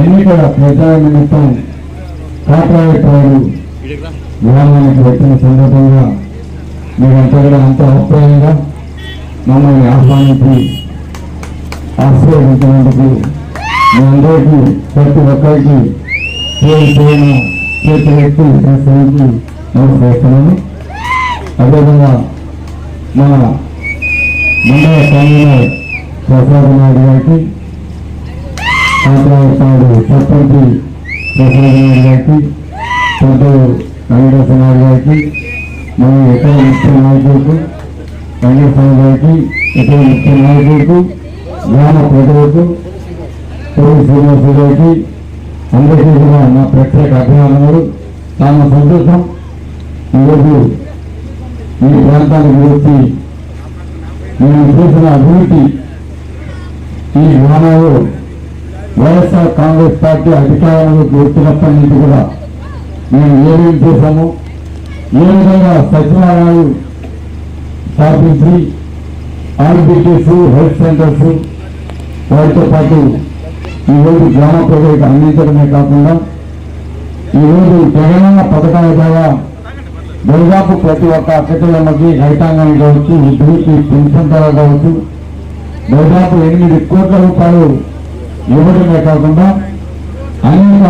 ఎన్నికల ప్రచార నిమిత్తం కాపాడేటవారు గ్రామానికి వచ్చిన సందర్భంగా మీరంతా కూడా అంత అభిప్రాయంగా మమ్మల్ని ఆహ్వానించి ఆశీర్వదించినందుకు మీ అందరికీ ప్రతి ఒక్కరికి చేతి వ్యక్తి శ్రమించి నమస్కరిస్తున్నాను. అదేవిధంగా మన మండల కన్వీనర్ ప్రసాద్ నాయుడు గారికి, కాంట్రాక్టర్ సర్పంచి ప్రసాద్ నాయుడు గారికి, పెద్దలు వెంకటేశ్వరరావు గారికి, మన ఇతర ముఖ్య నాయకులకు వెంకటేశ్వర గారికి, ఇతర ముఖ్య నాయకులకు, గ్రామ ప్రజలకు, కోరి శ్రీనివాస గారికి అందరికీ కూడా నా ప్రత్యేక అభినందనలు. చాలా సంతోషం ఈరోజు ఈ ప్రాంతానికి వచ్చి నేను చేసిన అభివృద్ధి ఈ గ్రామంలో వైఎస్ఆర్ కాంగ్రెస్ పార్టీ అధికారంలోకి వచ్చినప్పటి నుంచి కూడా మేము ఏమేమి చేశాము, ఏ విధంగా సచివాలయాలు స్థాపించి ఆర్బిటీస్, హెల్త్ సెంటర్స్ వాటితో పాటు ఈరోజు గ్రామ ప్రజలకు అందించడమే కాకుండా ఈరోజు జగనన్న పథకాల ద్వారా దాదాపు ప్రతి ఒక్క అక్కచెల్లమ్మకి రైతాంగానికి కావచ్చు, వృద్ధులకి పెన్షన్ ద్వారా కావచ్చు దాదాపు 8 కోట్ల రూపాయలు ఇవ్వడమే కాకుండా అనేక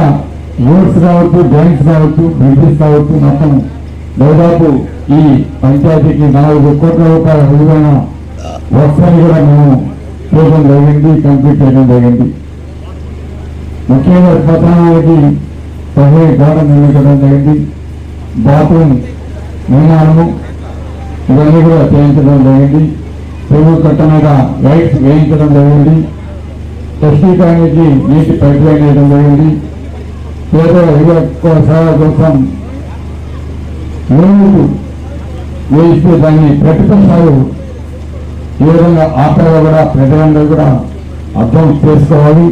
రోడ్స్ కావచ్చు, డ్రైన్స్ కావచ్చు, బ్రిడ్జెస్ కావచ్చు, మొత్తం దాదాపు ఈ పంచాయతీకి 4 కోట్ల రూపాయల విలువైన వర్క్స్ని కూడా మేము చేయడం జరిగింది, కంప్లీట్ చేయడం జరిగింది. ముఖ్యంగా శ్మశానానికి ప్రహరీ గోడ నిర్మించడం జరిగింది, బాత్రూమ్ నిర్మాణము ఇవన్నీ కూడా చేయించడం జరిగింది, చెరువు కట్ట మీద లైట్స్ వేయించడం జరిగింది, ఎస్టీ కాలనీకి నీటి పైప్ లైన్ వేయడం జరిగింది, పేదల ఇళ్ల సేవ కోసం లోన్లు వేయిస్తే దాన్ని ప్రతిపక్షాలు ఏ విధంగా ఆపాలో కూడా ప్రజలందరూ కూడా అర్థం చేసుకోవాలి.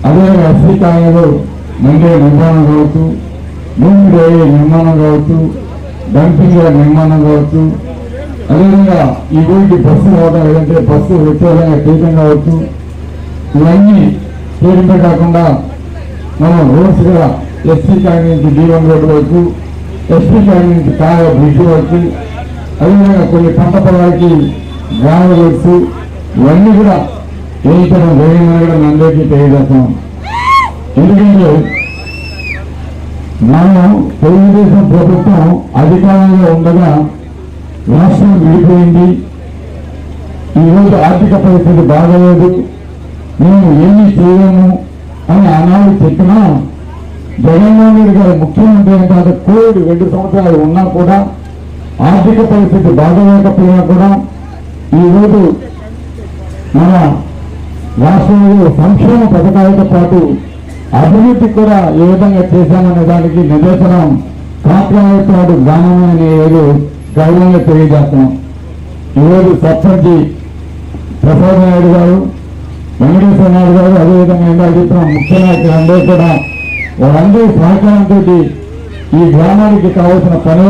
అదేవిధంగా ఎస్టీ కాలనీలో మండే నిర్మాణం కావచ్చు, భూమి నిర్మాణం కావచ్చు, డంపింగ్ నిర్మాణం కావచ్చు, అదేవిధంగా ఈ ఊరికి బస్సు రావడం లేదంటే బస్సు వచ్చే విధంగా చేయడం కావచ్చు, ఇవన్నీ చేయడమే కాకుండా మనం రోడ్స్ కూడా ఎస్టీ కాలనీ నుంచి D1 రోడ్డు వరకు, ఎస్టీ కాలనీ నుంచి కాగా బ్రిడ్జ్ వరకు, అదేవిధంగా కొన్ని పంట పొలాలకి గ్రామ రోడ్స్ ఇవన్నీ కూడా వేయించడం జరిగిందని కూడా మీ అందరికీ తెలియజేస్తున్నాం. ఎందుకంటే మనం తెలుగుదేశం ప్రభుత్వం అధికారంలో ఉండగా రాష్ట్రం విడిపోయింది, ఈరోజు ఆర్థిక పరిస్థితి బాగలేదు, మేము ఏమీ చేయలేము అని ఆనాడు చెప్పినా జగన్మోహన్ రెడ్డి గారు ముఖ్యమంత్రి అయిన కోవిడ్ 2 సంవత్సరాలు ఉన్నా కూడా ఆర్థిక పరిస్థితి బాగలేకపోయినా కూడా ఈరోజు మన రాష్ట్రంలో సంక్షేమ పథకాలతో పాటు అభివృద్ధి కూడా ఏ విధంగా చేశామనే దానికి నిదర్శనం కాట్రాయపాడు గ్రామం అనే గౌరవంగా తెలియజేస్తున్నాం. ఈరోజు సర్పంచి ప్రసాద్ నాయుడు గారు, వెంకటేశ్వర నాయుడు గారు, చేస్తున్న ముఖ్య నాయకులందరూ కూడా వాళ్ళందరూ సహకారంతో ఈ గ్రామానికి కావాల్సిన పని